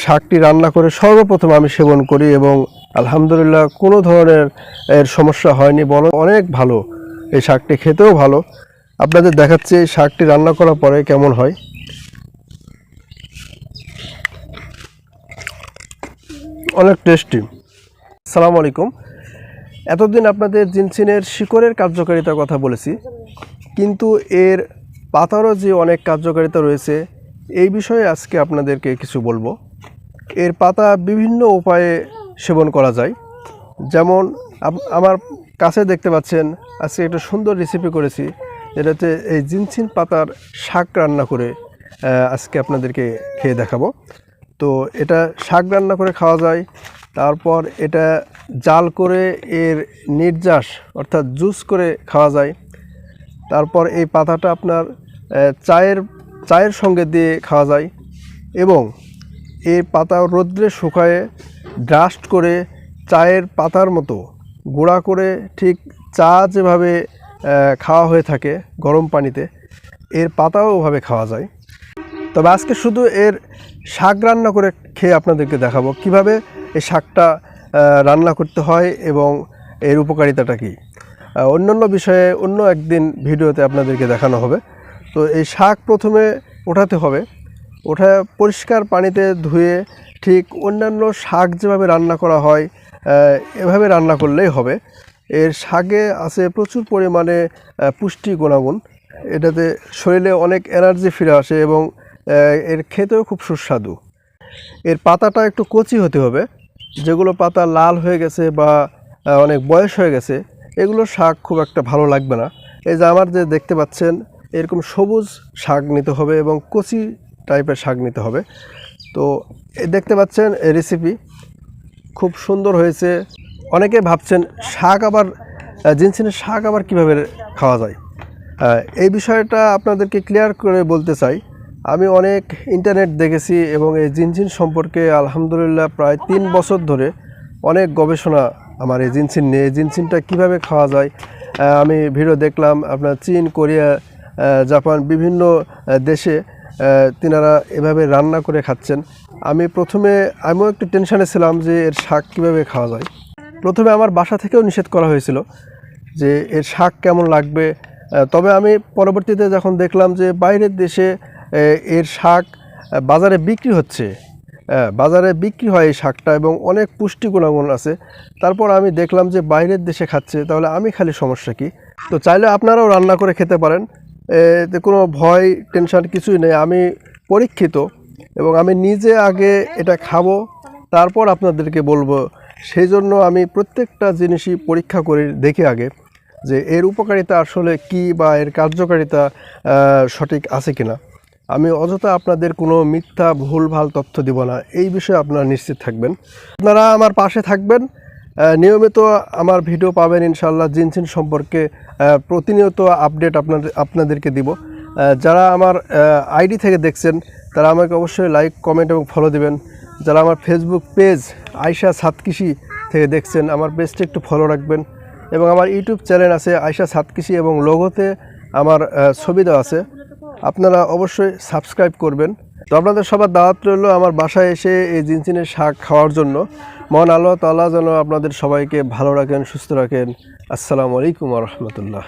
শাকটি রান্না করে সর্বপ্রথম আমি সেবন করি এবং আলহামদুলিল্লাহ কোনো ধরনের এর সমস্যা হয়নি, বরং অনেক ভালো। এই শাকটি খেতেও ভালো। আপনাদের দেখাচ্ছি এই শাকটি রান্না করার পরে কেমন হয়। অনেক টেস্টি। আসসালামু আলাইকুম। এতদিন আপনাদের জিনসিনের শিকড়ের কার্যকারিতার কথা বলেছি, কিন্তু এর পাতারও যে অনেক কার্যকারিতা রয়েছে এই বিষয়ে আজকে আপনাদেরকে কিছু বলবো। এর পাতা বিভিন্ন উপায়ে সেবন করা যায়। যেমন আমার কাছে দেখতে পাচ্ছেন আজকে একটা সুন্দর রেসিপি করেছি, যেটাতে এই জিনসিন পাতার শাক রান্না করে আজকে আপনাদেরকে খেয়ে দেখাবো। তো এটা শাক রান্না করে খাওয়া যায়, তারপর এটা জাল করে এর নির্যাস অর্থাৎ জুস করে খাওয়া যায়। তারপর এই পাতাটা আপনার চায়ের সঙ্গে দিয়ে খাওয়া যায় এবং এই পাতা রোদ্রে শুকায়ে ডাস্ট করে চায়ের পাতার মতো গুঁড়া করে ঠিক চা যেভাবে খাওয়া হয়ে থাকে গরম পানিতে, এর পাতাও ওভাবে খাওয়া যায়। তবে আজকে শুধু এর শাক রান্না করে খেয়ে আপনাদেরকে দেখাবো কিভাবে এই শাকটা রান্না করতে হয় এবং এর উপকারিতাটা কী। অন্যান্য বিষয়ে অন্য একদিন ভিডিওতে আপনাদেরকে দেখানো হবে। তো এই শাক প্রথমে ওঠাতে হবে, ওঠা পরিষ্কার পানিতে ধুয়ে ঠিক অন্যান্য শাক যেভাবে রান্না করা হয় এভাবে রান্না করলেই হবে। এর শাকে আছে প্রচুর পরিমাণে পুষ্টি গুণাগুণ, এটাতে শরীরে অনেক এনার্জি ফিরে আসে এবং এর খেতেও খুব সুস্বাদু। এর পাতাটা একটু কচি হতে হবে, যেগুলো পাতা লাল হয়ে গেছে বা অনেক বয়স হয়ে গেছে এগুলো শাক খুব একটা ভালো লাগবে না। এই যে আমার যে দেখতে পাচ্ছেন এরকম সবুজ শাক নিতে হবে এবং কচি টাইপের শাক নিতে হবে। তো দেখতে পাচ্ছেন এই রেসিপি খুব সুন্দর হয়েছে। অনেকে ভাবছেন শাক আবার জিনসিনের শাক আবার কীভাবে খাওয়া যায়, এই বিষয়টা আপনাদেরকে ক্লিয়ার করে বলতে চাই। আমি অনেক ইন্টারনেট দেখেছি এবং এই জিনসিন সম্পর্কে আলহামদুলিল্লাহ প্রায় 3 বছর ধরে অনেক গবেষণা আমার এই জিনসিন নিয়ে। জিনসিনটা কীভাবে খাওয়া যায় আমি ভিডিও দেখলাম। আপনার চীন, কোরিয়া, জাপান বিভিন্ন দেশে তিনারা এভাবে রান্না করে খাচ্ছেন। আমিও একটু টেনশানে ছিলাম যে এর শাক কীভাবে খাওয়া যায়। প্রথমে আমার বাসা থেকেও নিষেধ করা হয়েছিল যে এর শাক কেমন লাগবে। তবে আমি পরবর্তীতে যখন দেখলাম যে বাইরের দেশে এর শাক বাজারে বিক্রি হচ্ছে, বাজারে বিক্রি হয় এই শাকটা এবং অনেক পুষ্টি গুণাগুণ আছে, তারপর আমি দেখলাম যে বাইরের দেশে খাচ্ছে, তাহলে আমি খালি সমস্যা কি। তো চাইলে আপনারাও রান্না করে খেতে পারেন, এতে কোনো ভয় টেনশন কিছুই নেই। আমি পরীক্ষিত এবং আমি নিজে আগে এটা খাবো, তারপর আপনাদেরকে বলবো। সেই জন্য আমি প্রত্যেকটা জিনিসই পরীক্ষা করে দেখি আগে যে এর উপকারিতা আসলে কি বা এর কার্যকারিতা সঠিক আছে কিনা। আমি অযথা আপনাদের কোনো মিথ্যা ভুলভাল তথ্য দিব না, এই বিষয়ে আপনারা নিশ্চিত থাকবেন। আপনারা আমার পাশে থাকবেন, নিয়মিত আমার ভিডিও পাবেন ইনশাআল্লাহ। জিনসিন সম্পর্কে প্রতিনিয়ত আপডেট আপনাদেরকে দিব। যারা আমার আইডি থেকে দেখছেন তারা আমাকে অবশ্যই লাইক, কমেন্ট এবং ফলো দিবেন। যারা আমার ফেসবুক পেজ আয়শা সাত কৃষি থেকে দেখছেন আমার পেজটা একটু ফলো রাখবেন এবং আমার ইউটিউব চ্যানেল আছে আয়শা সাত কৃষি এবং লোগোতে আমার ছবি দেওয়া আছে, আপনারা অবশ্যই সাবস্ক্রাইব করবেন। তো আপনাদের সবার দাওয়াত রইল আমার বাসায় এসে এই জিনসিনের শাক খাওয়ার জন্য। মহান আল্লাহ তাআলা যেন আপনাদের সবাইকে ভালো রাখেন, সুস্থ রাখেন। আসসালামু আলাইকুম ওয়া রাহমাতুল্লাহ।